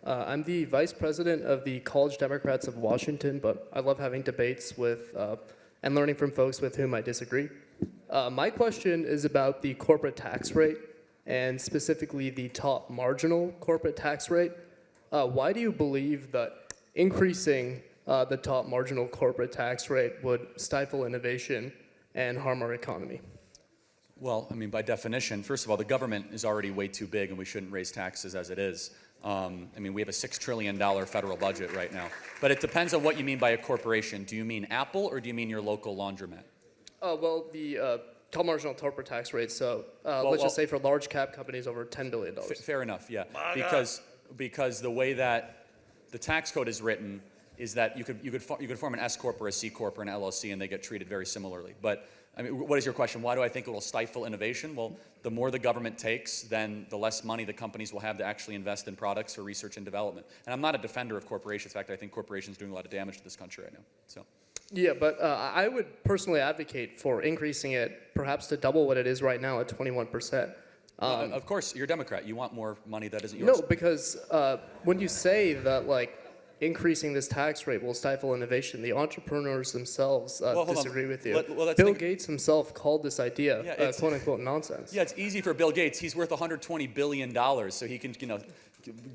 I'm the vice president of the College Democrats of Washington, but I love having debates with and learning from folks with whom I disagree. My question is about the corporate tax rate, and specifically the top marginal corporate tax rate. Why do you believe that increasing the top marginal corporate tax rate would stifle innovation and harm our economy? Well, I mean, by definition, first of all, the government is already way too big and we shouldn't raise taxes as it is. I mean, we have a $6 trillion federal budget right now. But it depends on what you mean by a corporation. Do you mean Apple or do you mean your local laundromat? Well, the top marginal corporate tax rate, so let's just say for large cap companies over $10 billion. Fair enough, yeah. Because the way that the tax code is written is that you could form an S corp or a C corp or an LLC and they get treated very similarly. But I mean, what is your question? Why do I think it will stifle innovation? Well, the more the government takes, then the less money the companies will have to actually invest in products for research and development. And I'm not a defender of corporations. In fact, I think corporations are doing a lot of damage to this country right now. So. Yeah, but I would personally advocate for increasing it perhaps to double what it is right now at 21%. Of course, you're a Democrat. You want more money that isn't yours. No, because when you say that, like, increasing this tax rate will stifle innovation, the entrepreneurs themselves disagree with you. Bill Gates himself called this idea quote-unquote nonsense. Yeah, it's easy for Bill Gates. He's worth $120 billion, so he can,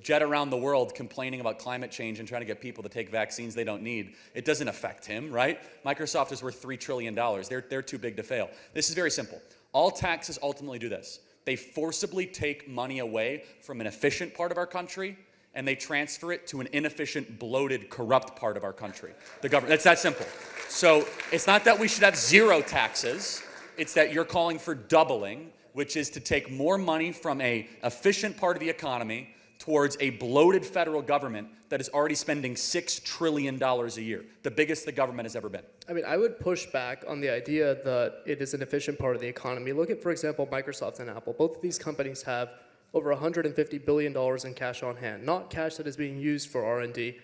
jet around the world complaining about climate change and trying to get people to take vaccines they don't need. It doesn't affect him, right? Microsoft is worth $3 trillion. They're too big to fail. This is very simple. All taxes ultimately do this. They forcibly take money away from an efficient part of our country and they transfer it to an inefficient, bloated, corrupt part of our country. The government, it's that simple. So it's not that we should have zero taxes, it's that you're calling for doubling, which is to take more money from an efficient part of the economy towards a bloated federal government that is already spending $6 trillion a year, the biggest the government has ever been. I mean, I would push back on the idea that it is an efficient part of the economy. Look at, for example, Microsoft and Apple. Both of these companies have over $150 billion in cash on hand, not cash that is being used for R&D,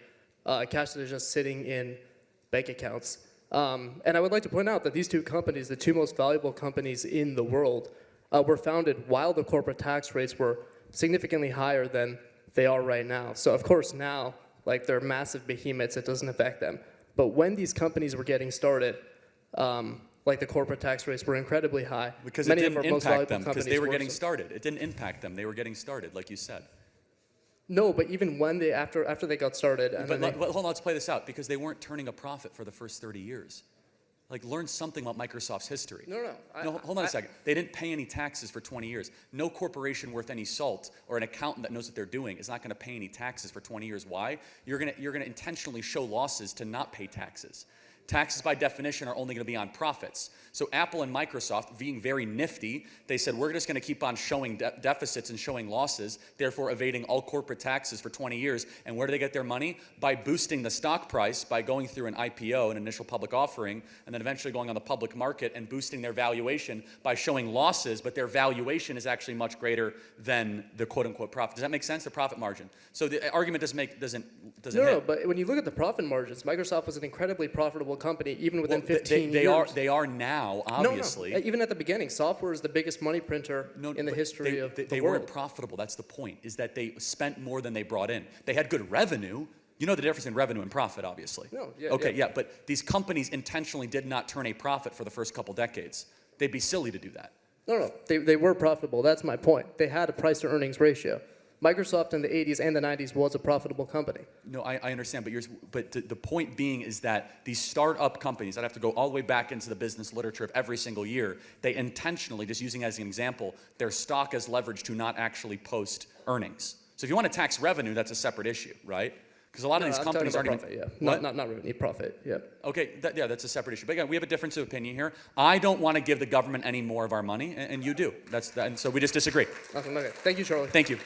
cash that is just sitting in bank accounts. And I would like to point out that these two companies, the two most valuable companies in the world, were founded while the corporate tax rates were significantly higher than they are right now. So of course now, like, they're massive behemoths, it doesn't affect them. But when these companies were getting started, like, the corporate tax rates were incredibly high. Because it didn't impact them, because they were getting started. It didn't impact them, they were getting started, like you said. No, but even when they, after they got started. And hold on, let's play this out, because they weren't turning a profit for the first 30 years. Like, learn something about Microsoft's history. No. Hold on a second. They didn't pay any taxes for 20 years. No corporation worth any salt or an accountant that knows what they're doing is not going to pay any taxes for 20 years. Why? You're going to intentionally show losses to not pay taxes. Taxes, by definition, are only going to be on profits. So Apple and Microsoft, being very nifty, they said, we're just going to keep on showing deficits and showing losses, therefore evading all corporate taxes for 20 years. And where do they get their money? By boosting the stock price, by going through an IPO, an initial public offering, and then eventually going on the public market and boosting their valuation by showing losses, but their valuation is actually much greater than the quote-unquote profit. Does that make sense? The profit margin. So the argument doesn't hit. No, but when you look at the profit margins, Microsoft was an incredibly profitable company even within 15 years. They are now, obviously. No. Even at the beginning, software is the biggest money printer in the history of the world. They weren't profitable. That's the point, is that they spent more than they brought in. They had good revenue. You know the difference in revenue and profit, obviously. No, yeah. Okay, yeah, but these companies intentionally did not turn a profit for the first couple decades. They'd be silly to do that. No. They were profitable. That's my point. They had a price-to-earnings ratio. Microsoft in the 80s and the 90s was a profitable company. No, I understand, but the point being is that these startup companies, I'd have to go all the way back into the business literature of every single year, they intentionally, just using as an example, their stock as leverage to not actually post earnings. So if you want to tax revenue, that's a separate issue, right? Because a lot of these companies aren't profit, even... Yeah. Not revenue, profit, yeah. Okay, that's a separate issue. But again, we have a difference of opinion here. I don't want to give the government any more of our money, and you do. And so we just disagree. Okay. Thank you, Charlie. Thank you.